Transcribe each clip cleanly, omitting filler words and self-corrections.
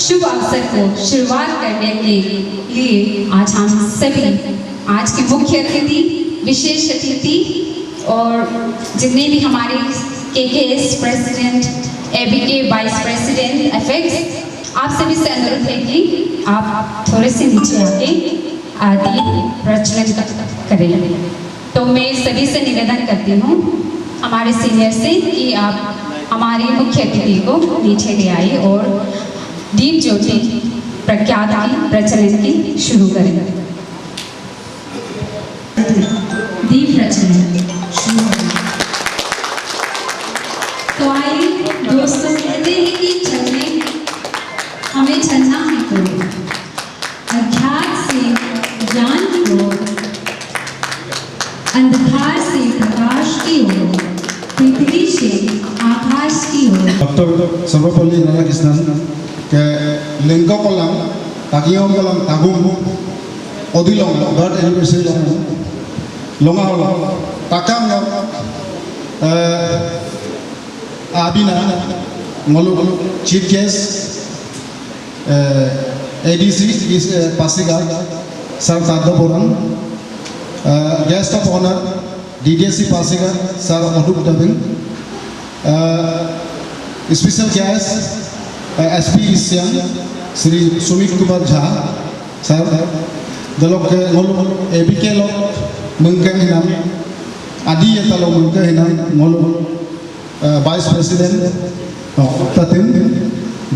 शुभ अवसर को शुरुआत करने के लिए आज हम सभी आज के मुख्य अतिथि, विशेष अतिथि और जितने भी हमारे KKS president, ABK vice president FX, आप सभी से अनुरोध है कि आप थोड़े से नीचे आके दीप प्रज्वलन करें। तो मैं सभी से निवेदन करती हूँ हमारे सीनियर से कि आप हमारे मुख्य अतिथि को नीचे ले आइए और दीप ज्योति प्रख्यात की प्रचलन की शुरू करें। दीप प्रचलन शुरू करें। तो आइए दोस्तों, कहते हैं कि चलने हमें चलना है तो अज्ञात से ज्ञान की ओर, अंधकार से प्रकाश की ओर, पृथ्वी से आकाश की ओर। डॉक्टर सर्वपल्ली राधाकृष्णन के लिंगो कोलम तागियों कोलम तागुम ओदिलों बर्ड एनिवर्सरी लोंगा होला ताकाम आबिना मोलू चीफ गेस्ट एडीसी इस पासीघाट सर तादबोरन guest of honour DDSC Pasighat sir अदूप दबिंग स्पेशल गेस्ट एसपी ईसियन श्री सुमित कुमार झा सर दलोक मोलू एबीके लोग मंगे हिनाम आदि ये तलो मंगे हिनाम मोलू वाइस प्रेसिडेंट ततिन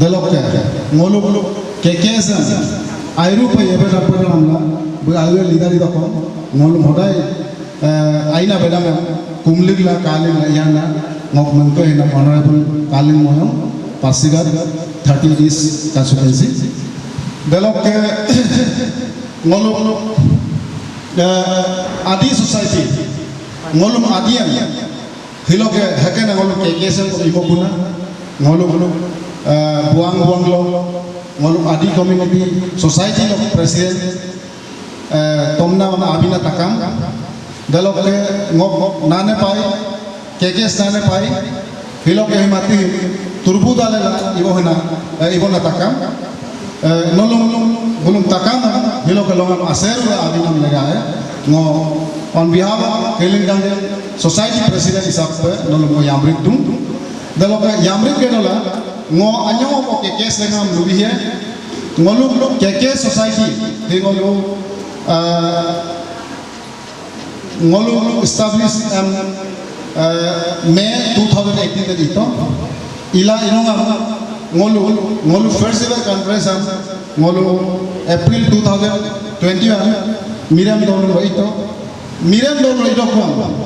दलोक मोलू केकेएस आयरूप येबेना पडलामला बे आयवे लीदारी दको मोलू होदाय आइना बेदाम कुमलिगला कालिंग याना ngok mengko hina honorable kaling moyong Pasighar 30 East constituency delok ke ngolum adi society ngolum adian hilok ke hakena ngolum kekesen ko iboguna ngolum buang lo ngolum adi community society lo president tomna wana abina takam delok ke ngok nane pai केकेएस नाने पाई हिलो के हिमाती तुरबू दालेला इबोना तकाम नोलुम बुलुम तकाम हिलो के लोगों असेर आबिनाम लगा है नो on behalf of Kelingdon society president हिसाब पे नोलुम यामरिक तुम दलो के यामरिक के नोला नो अन्यों को केकेएस लेना हम लुबी है नोलुम केकेएस सोसाइटी हिंगोलु नोलुम एस्टैब्लिश May 2018 के दीतो इला इनोंगा मोलू फर्स्ट एवर कॉन्फ्रेंस मोलू अप्रैल 2021 मिरम दोनों वहीतो को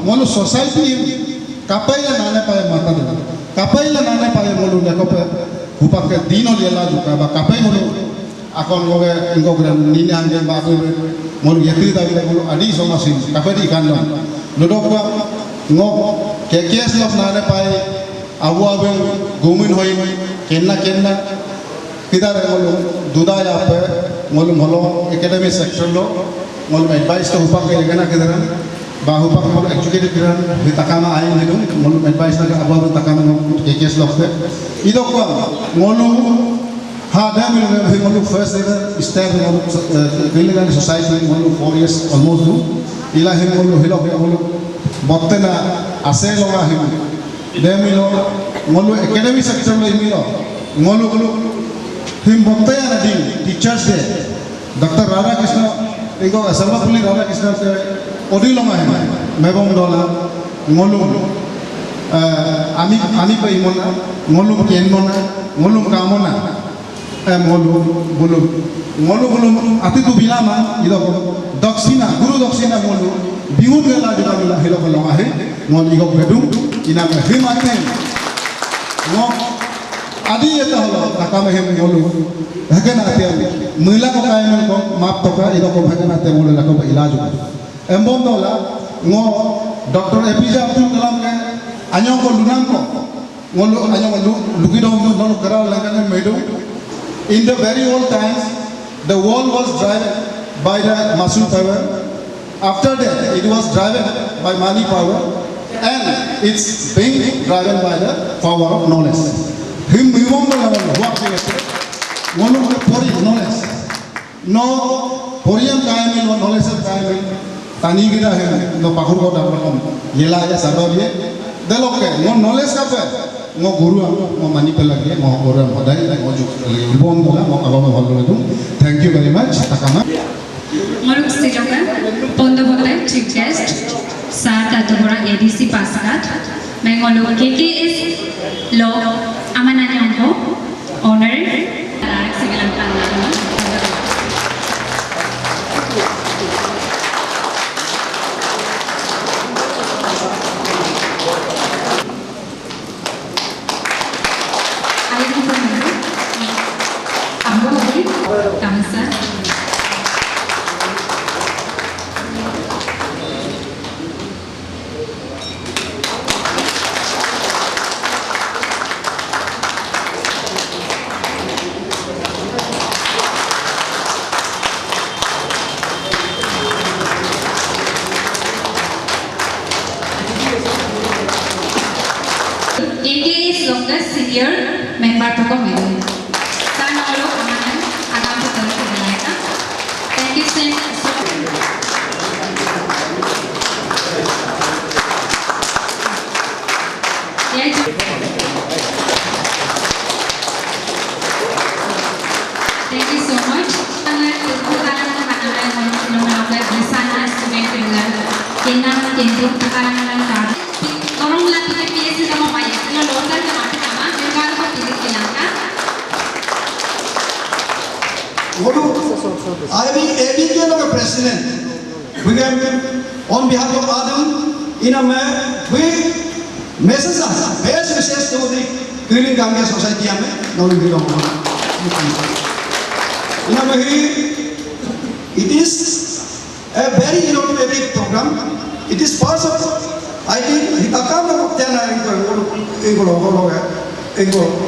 मोलू सोसाइटी कापाइला नाने पाए माता दे कापाइला नाने पाए मोलू देखो पे हुपा के दिनों लेला जुका बा कापाइ मोलू अकॉन लोगे इनको ग्राम नीने आंगे बाबू मोलू यत्री दावी मोलू अडी सोमासी कापाइ इकान लो को ngok केकेएस लोग नाने पाए अबू आबे घूमिन होई केन्ना किधर मोलू दुदा या पे मोलू मोलो एकेडमी सेक्टर लो मोलू एडवाइस तो ऊपर के लेना किधर बाहुपा के मोलू एजुकेटेड किधर भी तकामा आए नहीं लोग मोलू एडवाइस ना अबू आबे तकामा केकेएस लोग पे इधर को मोलू हाँ डे मिल मोलू फर्स्ट एवर स्टेप मोलू केलिंगडन सोसाइटी मोलू 4 years almost do इला ही मोलू हिलो के मोलू बत्तेना आसे लोगा हिम दे मिलो मोलू एकेडमी सेक्टर में मिलो मोलू हिम बत्ते या नदी टीचर्स डे डॉक्टर राधाकृष्ण इको सर्वपल्ली राधाकृष्ण के ओडी लोगा हिम मेबम डोला मोलू आमी पे इमोना मोलू केनमोना मोलू कामोना मोलू अतिथु बिलामा इधर दक्षिणा गुरु दक्षिणा मोलू बिहुन गेला जुना मिला हिलो को लोगा है मोल इगो बेडू इना में हिम आते मो आदि ये तो हलो ताका में हिम मोलू भगन आते महिला को काय में को माप तो का इगो को भगन आते मोल ला को इलाज एम्बोम दोला मो डॉक्टर एपीजे अब्दुल कलाम के अन्यों को लुनाम को मोलू अन्यों को लुकिडो मोलू करा लगन मेडू in the very old times the world was driven by the muscle power. After that, it was driven by money power, and it's being driven by the power of knowledge. Him, what Molu के पोरी knowledge no पोरियम कायमिल व knowledge कायमिल तानी गिरा है no पाखुर को डाबलम येला या साडोलिए देलोके मो नॉलेज का पे मो गुरु मो मानी पे लगे मो गुरु मदाई मो जो बोन बोला मो अगम भलो तुम थैंक यू वेरी मच तकामा Moruk Siloka, Pondobole, Chief Guest, Sar Tatubura, ADC Pascat, Mengolo KKS Law, Amananyongo, Honor, Civil Kamasa. KKS longest senior member to come. Sanolo Amanan, Agam Putra. Thank you so much. Thank you so much. I am ABK President. We can, on behalf of Adam, in a we message us, best message to the Cleaning Ganga Society. It is a very innovative program. It is part of, I think,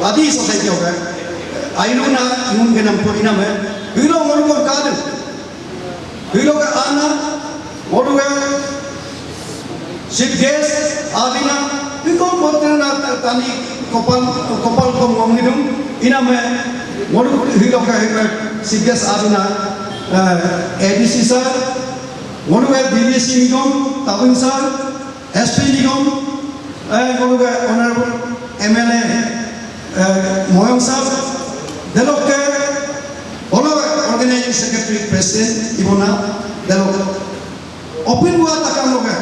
Adi Society. I know now, we know what we got. We look at Anna, what we Chief Guest, Adina, we go for Tani Kopal Komidum, in a man, what we look at Chief Guest Adina, ADC sir, what we have DDC Nigom, Tabin sir, SP Nigom, and what we have Honorable MLA Moyang sir, the local. Organizing Secretary President Ivona Delok Open War Takamoga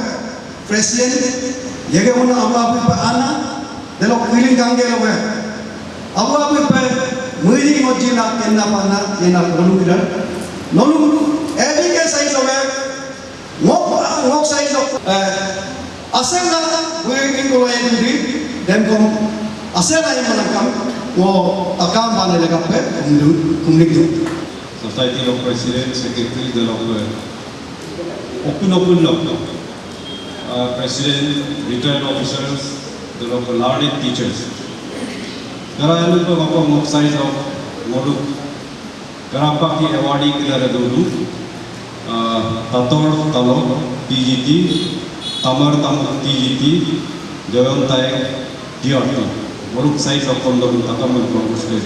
President Yegamona Abu Ana Delok Willing Gangeloga Abu Mudi Mojila Kenapana Yena Noluga Nolu every size of walk size of Asana we can go and do them come Asana Imanakam or Akam Banelakape Kumniku. Society of President, Secretary, the Open President, retired officers, the local learned teachers. There are a lot of size of Modu, Garapaki awarding Kilaradulu, Tator Talo, TGT, Tamar Tam TGT, Javantai, DRT, Moruk size of Kondom Takaman Promotion.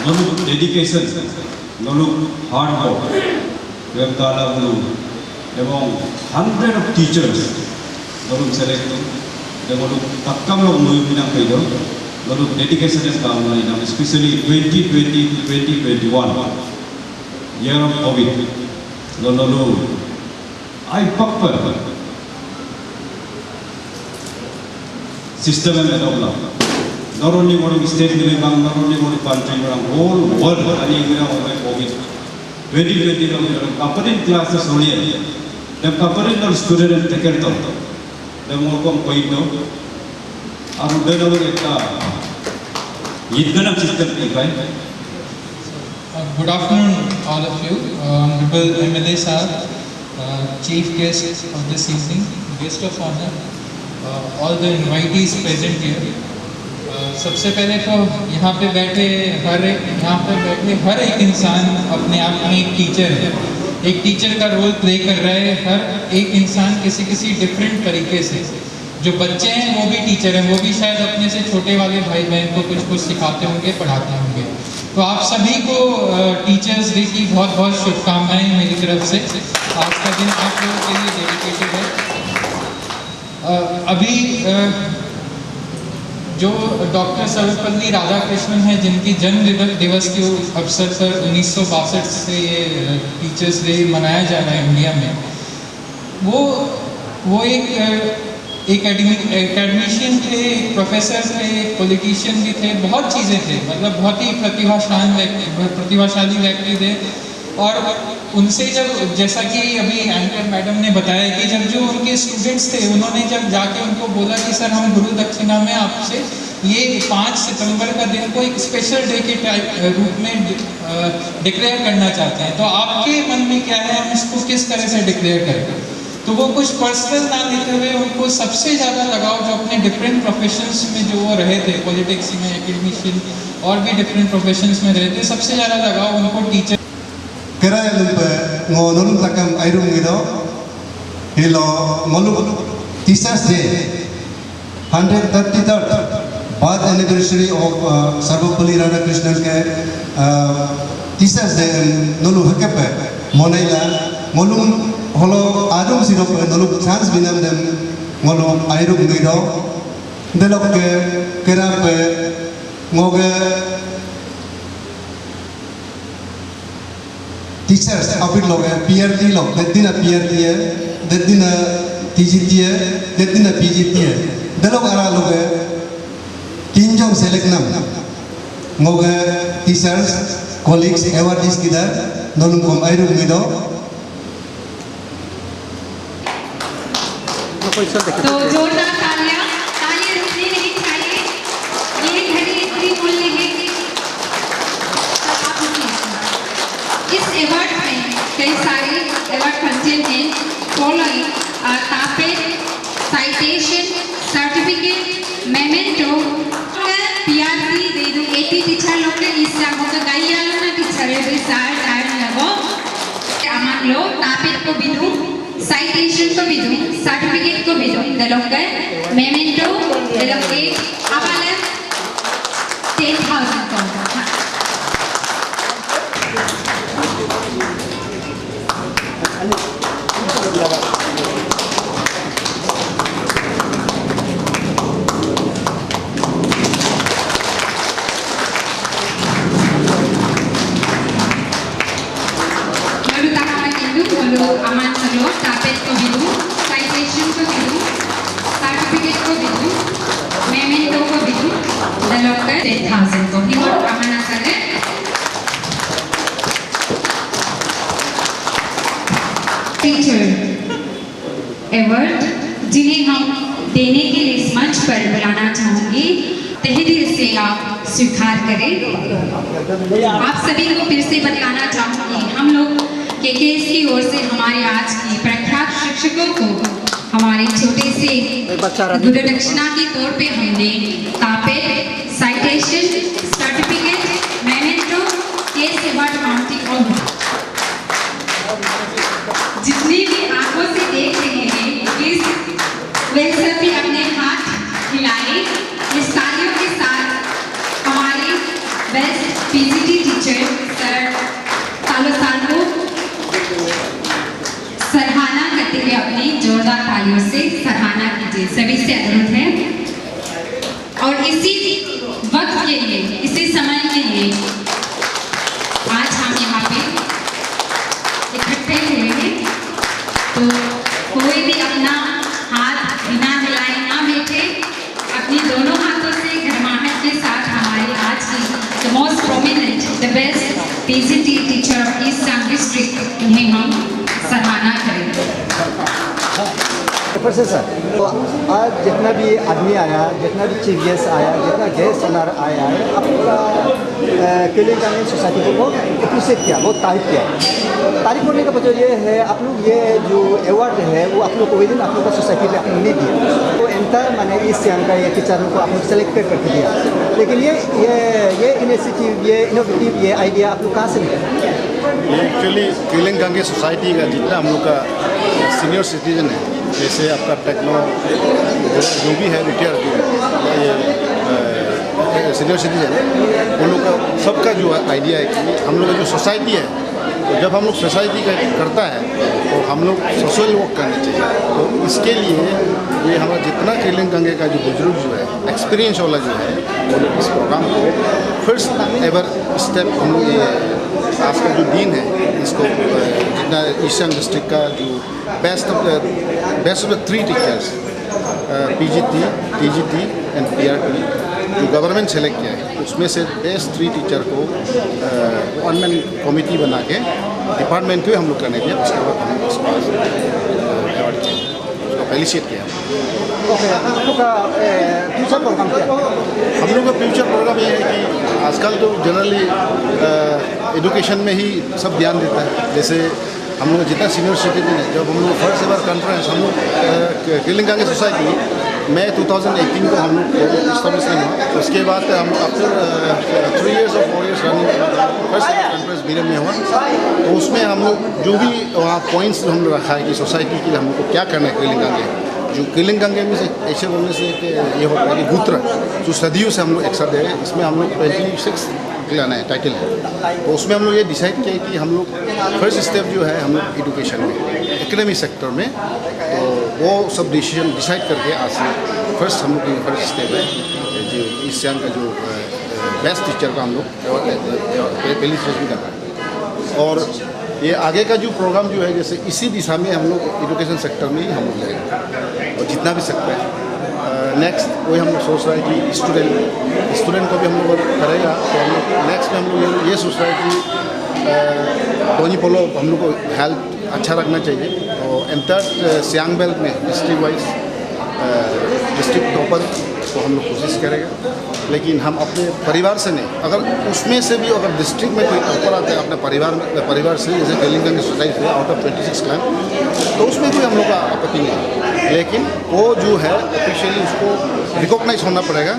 Nolu dedication, Nolu hard work, we have among 100 of teachers, Nolu selected, the Nolu Takamlo Muyina Pedo, Nolu dedication is come, especially 2020-2021, year of COVID, Nolu, I pupper system and develop. Not only one state, not only one country, but whole world. COVID 2020 couple classes only. The couple student take care of the more point no. Are then over Good afternoon, all of you. Honorable MLA sir, Chief Guest of this evening, Guest of Honor, all the invitees present here. सबसे पहले तो यहाँ पे बैठे हर एक इंसान अपने आप में एक टीचर है, एक टीचर का रोल प्ले कर रहा है। हर एक इंसान किसी डिफरेंट तरीके से जो बच्चे हैं वो भी टीचर हैं, वो भी शायद अपने से छोटे वाले भाई बहन को कुछ कुछ सिखाते होंगे, पढ़ाते होंगे। तो आप सभी को टीचर्स डे की बहुत बहुत शुभकामनाएं मेरी तरफ से। आज का दिन आप लोगों के लिए डेडिकेटेड है। अभी जो डॉक्टर सर्वपल्ली राधाकृष्णन हैं, जिनकी जन्म दिवस के अवसर पर 1962 से ये टीचर्स डे मनाया जा रहा है इंडिया में, वो एक एकेडमिशियन थे, एक प्रोफेसर थे, एक पॉलिटिशियन भी थे, बहुत चीज़ें थे, मतलब बहुत ही प्रतिभाशाली व्यक्ति थे। और उनसे जब, जैसा कि अभी एंकर मैडम ने बताया कि जब जो उनके स्टूडेंट्स थे, उन्होंने जब जाके उनको बोला कि सर हम गुरु दक्षिणा में आपसे ये 5 सितंबर का दिन को एक स्पेशल डे के रूप में डिक्लेयर करना चाहते हैं, तो आपके मन में क्या है, हम इसको किस तरह से डिक्लेयर करें? तो वो कुछ पर्सनल ना लेते हुए उनको सबसे ज़्यादा लगाव जो अपने डिफरेंट प्रोफेशंस में जो वो रहे थे, पॉलिटिक्स में, एकेडमिशियन और भी डिफरेंट प्रोफेशंस में रहे थे, सबसे ज़्यादा लगाव उनको teacher Kira lumpe ngonun takam airum gido hilo ngolu Teachers Day 133rd birth anniversary of Sarvapalli Radhakrishnan ke Teachers Day nolu hakepe monaila ngolum holo arum siro pe nolu chance binam dem ngolu airum gido delok ke kira pe ngoge Teachers apit log hai PRT log dedina PRT hai dedina TGT hai dedina PGT hai delok ara log hai tinjong select nam ngog teachers colleagues awardees kidar nolum kom airu mido तो जोरदार तालियां रुकनी नहीं चाहिए, ये घड़ी इतनी मूल्य है कि आप रुकिए। इस अवार्ड में कई सारे अवार्ड कंटेंट हैं, फॉलोइंग तापेट, साइटेशन, सर्टिफिकेट, मेमेंटो, पीआरसी दे दो 80 टीचर लोग के इससे हमको गाइया लोग ना टीचर है सार टाइम लगो अमन लो तापेट को भी दूं, साइटेशन को भी दूं, सर्टिफिकेट को भी दूं, दलोग मेमेंटो दलोग अवाले 10,000 को aman selo tapet ko bidu, citation ko bidu, certificate ko bidu, memento ko bidu, dalok ka 10,000 ko himor amana sare teacher award जिन्हें हम देने के लिए इस मंच पर बुलाना चाहूंगी, तहे दिल से आप स्वीकार करें। आप सभी को फिर से बताना चाहूंगी, हम लोग केकेएस की ओर से हमारे आज की प्रख्यात शिक्षकों को हमारे छोटे से गुरु दक्षिणा के तौर पे हमने तापेट, citation, certificate, memento, case award mounting और जितनी भी आंखों से देख रहे हैं प्लीज वे सभी अपने हाथ हिलाए। इस तालियों के साथ हमारे बेस्ट पीजीटी टीचर सर तालो साल को सराहना करते हुए अपनी जोरदार तालियों से सराहना कीजिए, सभी से अनुरोध है। और इसी वक्त के लिए, इसी समय के लिए आज हम यहाँ पे इकट्ठे हुए हैं, तो कोई भी अपना हाथ बिना हिलाए ना बैठे, अपनी दोनों हाथों से गरमाहट के साथ हमारे आज की the most prominent, the best PGT teacher of east Siang district, उन्हें हम सराहना करेंगे। सर, तो आज जितना भी आदमी आया, जितना भी चीफ गेस्ट आया, जितना गेस्ट ऑनर आया है, आपका केलिंग सोसाइटी को बहुत अप्रिशिएट किया, बहुत तारीफ किया। तारीफ करने का वजह ये है, आप लोग ये जो अवार्ड है वो आप लोग को विदिन आप लोग का सोसाइटी पे आप लोग नहीं दिया, तो एंटायर मैंने इस सियांग का ये टीचर को आप लोग सेलेक्ट करके दिया। लेकिन ये इनिशिएटिव, ये इनोवेटिव, ये आइडिया आप लोग कहाँ से मिला? ये एक्चुअली केलिंग गांगे सोसाइटी का जितना हम लोग का सीनियर सिटीजन है जैसे आपका टेक्नो जो भी है रिटायर जो है ये सीनियर सिटीजन उन लोग का सबका जो आइडिया है कि हम लोग का जो सोसाइटी है तो जब हम लोग सोसाइटी का करता है तो हम लोग सोशल वर्क करना चाहिए। तो इसके लिए ये हमारा जितना केलिंग गंगे का जो बुजुर्ग जो है एक्सपीरियंस वाला जो है वो लोग इस प्रोग्राम को फर्स्ट एवर स्टेप हम लोग ये आज का जो दिन है इसको जितना ईस्टर्न डिस्ट्रिक्ट का जो best of the 3 teachers PGT, TGT and PRT जो गवर्नमेंट सेलेक्ट किया है उसमें से बेस्ट 3 टीचर को वन मैन कमेटी बना के डिपार्टमेंट को हम लोग करने दिया। उसके बाद हम लोग उसको अवार्ड किया, उसको एप्रिशिएट किया। ओके, आप लोग का फ्यूचर प्रोग्राम क्या है? हम लोग का फ्यूचर प्रोग्राम ये है कि आजकल तो जनरली एजुकेशन में ही सब ध्यान देता है। जैसे हम लोग जितना सीनियर सिटीजन है जब हम लोग फर्स्ट एवर कॉन्फ्रेंस हम लोग केलिंग गंगे सोसाइटी में 2018 को हम लोग इस्टेब्लिशमेंट हुआ। उसके बाद हम आफ्टर 3 years और 4 years running first conference Veeram में हुआ। तो उसमें हम लोग जो भी वहाँ पॉइंट्स हम लोग रखा है कि सोसाइटी के लिए हम लोग को क्या करना है केलिंग गंगे जो केलिंग गंगे में से ऐसे बोलने से ये होता है कि गुत्र जो सदियों से हम लोग एक साथ दे रहे हैं इसमें हम लोग 26 लाना है टाइटल है। तो उसमें हम लोग ये डिसाइड किया कि हम लोग फर्स्ट स्टेप जो है हम लोग एजुकेशन में एकेडमिक सेक्टर में तो वो सब डिसीजन डिसाइड करके आज से फर्स्ट हम लोग की फर्स्ट स्टेप है जो इस सियांग का जो बेस्ट टीचर का हम लोग पहली स्टेज में कर रहे हैं। और ये आगे का जो प्रोग्राम जो है जैसे इसी दिशा में हम लोग एजुकेशन सेक्टर में ही हम लोग जाएंगे और जितना भी सकते हैं नेक्स्ट वही हम लोग सोच रहे हैं कि स्टूडेंट को भी हम लोग करेगा। तो हम लोग नेक्स्ट में हम लोग ये सोच रहे हैं कि दोनी पोलो हम लोग को हेल्थ अच्छा रखना चाहिए और एंटायर सियांग बेल्ट में डिस्ट्रिक्ट वाइज डिस्ट्रिक्ट टॉपर को हम लोग कोशिश करेंगे। लेकिन हम अपने परिवार से नहीं अगर उसमें से भी अगर डिस्ट्रिक्ट में कोई टॉपर आता है अपने परिवार से जैसे केलिंग गंगे सोसाइटी से आउट ऑफ 26 क्लास तो उसमें कोई हम लोग का आपत्ति नहीं। लेकिन वो जो है ऑफिशियली उसको रिकॉग्नाइज होना पड़ेगा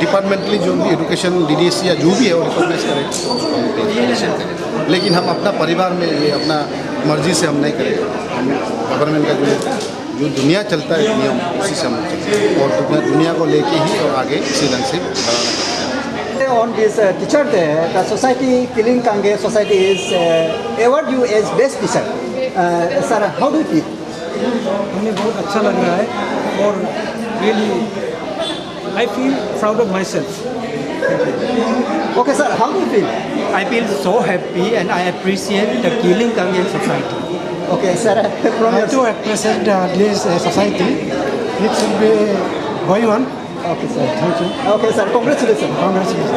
डिपार्टमेंटली जो भी एजुकेशन DDSC या जो भी है वो रिकॉग्नाइज करेगा तो उसको हम एप्रिशिएट करेंगे। लेकिन हम अपना परिवार में ये अपना मर्जी से हम नहीं करेंगे। हम गवर्नमेंट का जो दुनिया चलता है नियम उसी से हम चलते हैं और दुनिया को लेके ही और आगे इसी ढंग से बढ़ाना चाहते हैं। On this teacher day, the society Keling Kange society is award you as best teacher. Sir, how do you feel? हमें बहुत अच्छा लग रहा है और really I feel proud of my self. Okay, sir, how do you feel? I feel so happy and I appreciate the Keling Kange society. Okay, sir, from your To represent this society, it should be going on. okay, sir. Thank you. Okay, sir, congratulations. Congratulations.